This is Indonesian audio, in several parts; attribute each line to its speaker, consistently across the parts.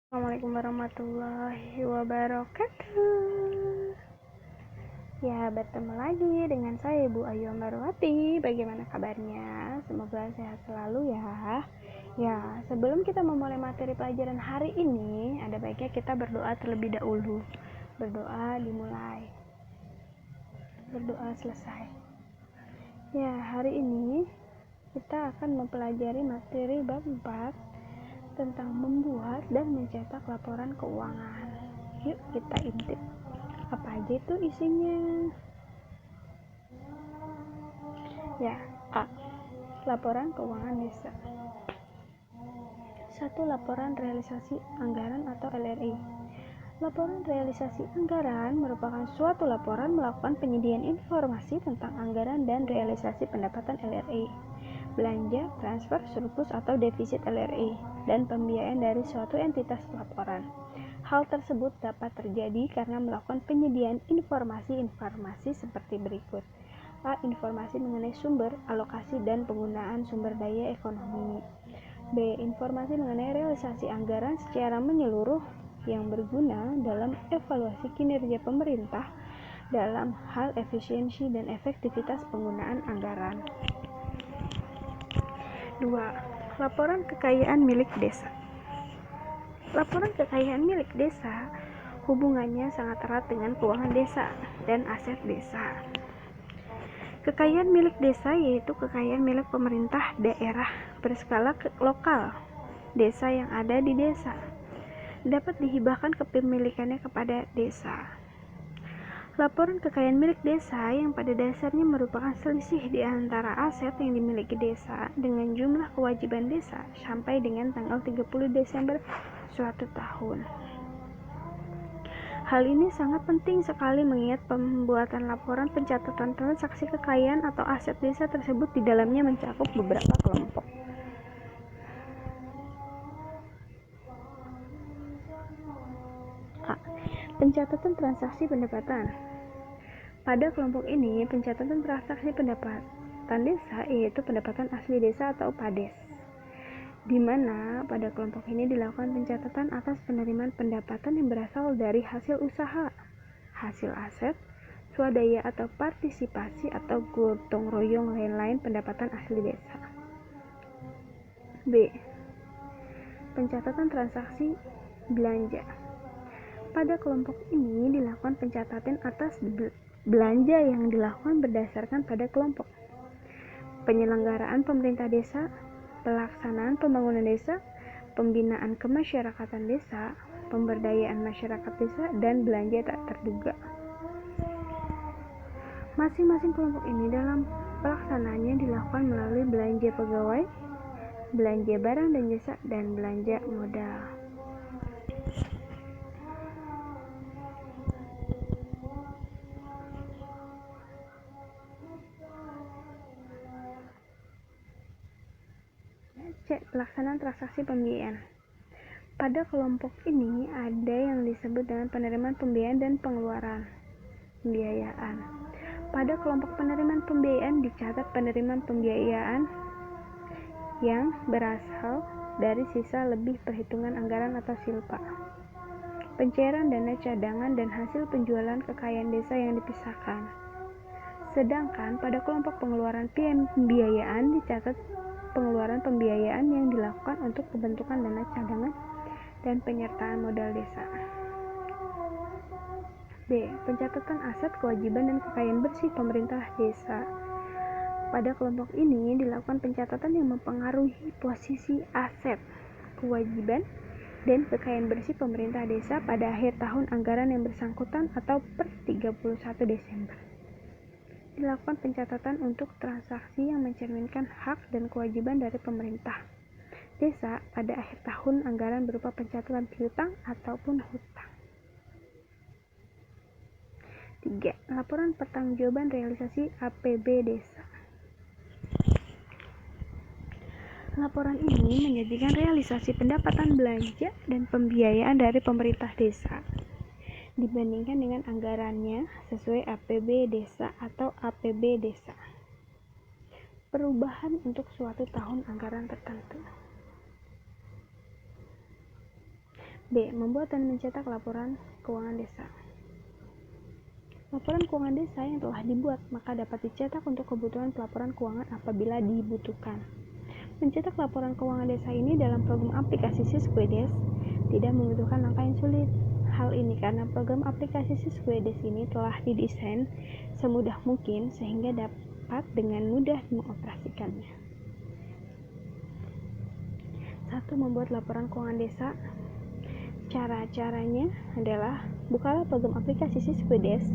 Speaker 1: Assalamualaikum warahmatullahi wabarakatuh. Ya, bertemu lagi dengan saya Ibu Ayu Ambarwati. Bagaimana kabarnya? Semoga sehat selalu ya. Ya, sebelum kita memulai materi pelajaran hari ini, ada baiknya kita berdoa terlebih dahulu. Berdoa dimulai. Berdoa selesai. Ya, hari ini kita akan mempelajari materi bab 4 tentang membuat dan mencetak laporan keuangan. Yuk kita intip apa aja itu isinya. Ya, A. Laporan keuangan desa. 1. Laporan realisasi anggaran atau LRI. Laporan realisasi anggaran merupakan suatu laporan melakukan penyediaan informasi tentang anggaran dan realisasi pendapatan LRI, belanja, transfer, surplus atau defisit LRI, dan pembiayaan dari suatu entitas laporan. Hal tersebut dapat terjadi karena melakukan penyediaan informasi seperti berikut. A. Informasi mengenai sumber, alokasi, dan penggunaan sumber daya ekonomi. B. Informasi mengenai realisasi anggaran secara menyeluruh yang berguna dalam evaluasi kinerja pemerintah dalam hal efisiensi dan efektivitas penggunaan anggaran. 2. Laporan kekayaan milik desa. Laporan kekayaan milik desa hubungannya sangat erat dengan keuangan desa dan aset desa. Kekayaan milik desa yaitu kekayaan milik pemerintah daerah berskala lokal desa yang ada di desa, dapat dihibahkan kepemilikannya kepada desa. Laporan kekayaan milik desa yang pada dasarnya merupakan selisih di antara aset yang dimiliki desa dengan jumlah kewajiban desa sampai dengan tanggal 30 Desember suatu tahun. Hal ini sangat penting sekali mengingat pembuatan laporan pencatatan transaksi kekayaan atau aset desa tersebut di dalamnya mencakup beberapa kelompok. A. Pencatatan transaksi pendapatan. Pada kelompok ini, pencatatan transaksi pendapatan desa yaitu pendapatan asli desa atau PADES, di mana pada kelompok ini dilakukan pencatatan atas penerimaan pendapatan yang berasal dari hasil usaha, hasil aset, swadaya atau partisipasi atau gotong royong lain-lain pendapatan asli desa. B. Pencatatan transaksi belanja. Pada kelompok ini dilakukan pencatatan atas belanja yang dilakukan berdasarkan pada kelompok penyelenggaraan pemerintah desa, pelaksanaan pembangunan desa, pembinaan kemasyarakatan desa, pemberdayaan masyarakat desa, dan belanja tak terduga. Masing-masing kelompok ini dalam pelaksanaannya dilakukan melalui belanja pegawai, belanja barang dan jasa, dan belanja modal. C. Pelaksanaan transaksi pembiayaan. Pada kelompok ini ada yang disebut dengan penerimaan pembiayaan dan pengeluaran pembiayaan. Pada kelompok penerimaan pembiayaan dicatat penerimaan pembiayaan yang berasal dari sisa lebih perhitungan anggaran atau silpa, pencairan dana cadangan dan hasil penjualan kekayaan desa yang dipisahkan. Sedangkan pada kelompok pengeluaran pembiayaan dicatat pengeluaran pembiayaan yang dilakukan untuk pembentukan dana cadangan dan penyertaan modal desa. B. Pencatatan aset, kewajiban, dan kekayaan bersih pemerintah desa. Pada kelompok ini dilakukan pencatatan yang mempengaruhi posisi aset, kewajiban, dan kekayaan bersih pemerintah desa pada akhir tahun anggaran yang bersangkutan atau per 31 Desember. Dilakukan pencatatan untuk transaksi yang mencerminkan hak dan kewajiban dari pemerintah desa pada akhir tahun anggaran berupa pencatatan piutang ataupun hutang. 3. Laporan pertanggungjawaban realisasi APB desa. Laporan ini menyajikan realisasi pendapatan belanja dan pembiayaan dari pemerintah desa dibandingkan dengan anggarannya sesuai APB desa atau APB desa. Perubahan untuk suatu tahun anggaran tertentu. B. Membuat dan mencetak laporan keuangan desa. Laporan keuangan desa yang telah dibuat maka dapat dicetak untuk kebutuhan pelaporan keuangan apabila dibutuhkan. Mencetak laporan keuangan desa ini dalam program aplikasi Siskuedes tidak membutuhkan langkah yang sulit. Hal ini karena program aplikasi Siskuedes ini telah didesain semudah mungkin sehingga dapat dengan mudah mengoperasikannya. 1. Membuat laporan keuangan desa. Cara-caranya adalah bukalah program aplikasi Siskuedes,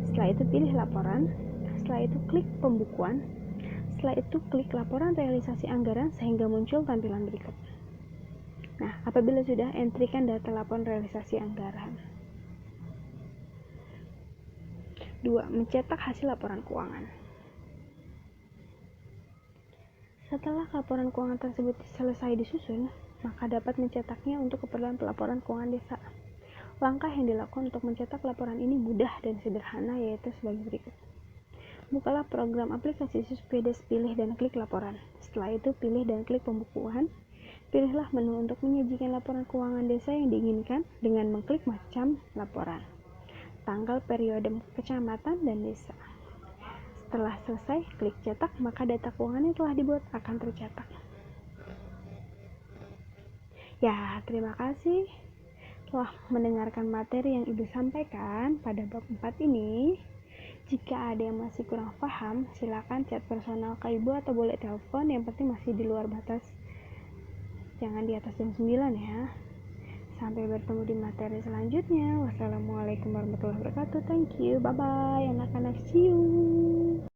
Speaker 1: setelah itu pilih laporan, setelah itu klik pembukuan, setelah itu klik laporan realisasi anggaran sehingga muncul tampilan berikut. Nah, apabila sudah, entrikan data laporan realisasi anggaran. 2. Mencetak hasil laporan keuangan. Setelah laporan keuangan tersebut selesai disusun, maka dapat mencetaknya untuk keperluan pelaporan keuangan desa. Langkah yang dilakukan untuk mencetak laporan ini mudah dan sederhana, yaitu sebagai berikut. Bukalah program aplikasi Siskuedes, pilih dan klik laporan. Setelah itu pilih dan klik pembukuan. Pilihlah menu untuk menyajikan laporan keuangan desa yang diinginkan dengan mengklik macam laporan, tanggal, periode, kecamatan, dan desa. Setelah selesai, klik cetak, maka data keuangan yang telah dibuat akan tercetak. Ya, terima kasih telah mendengarkan materi yang Ibu sampaikan pada bab 4 ini. Jika ada yang masih kurang paham, silakan chat personal ke Ibu atau boleh telepon, yang penting masih di luar batas, jangan di atas jam 9 ya. Sampai bertemu di materi selanjutnya. Wassalamualaikum warahmatullahi wabarakatuh. Thank you. Bye bye anak-anak. See you.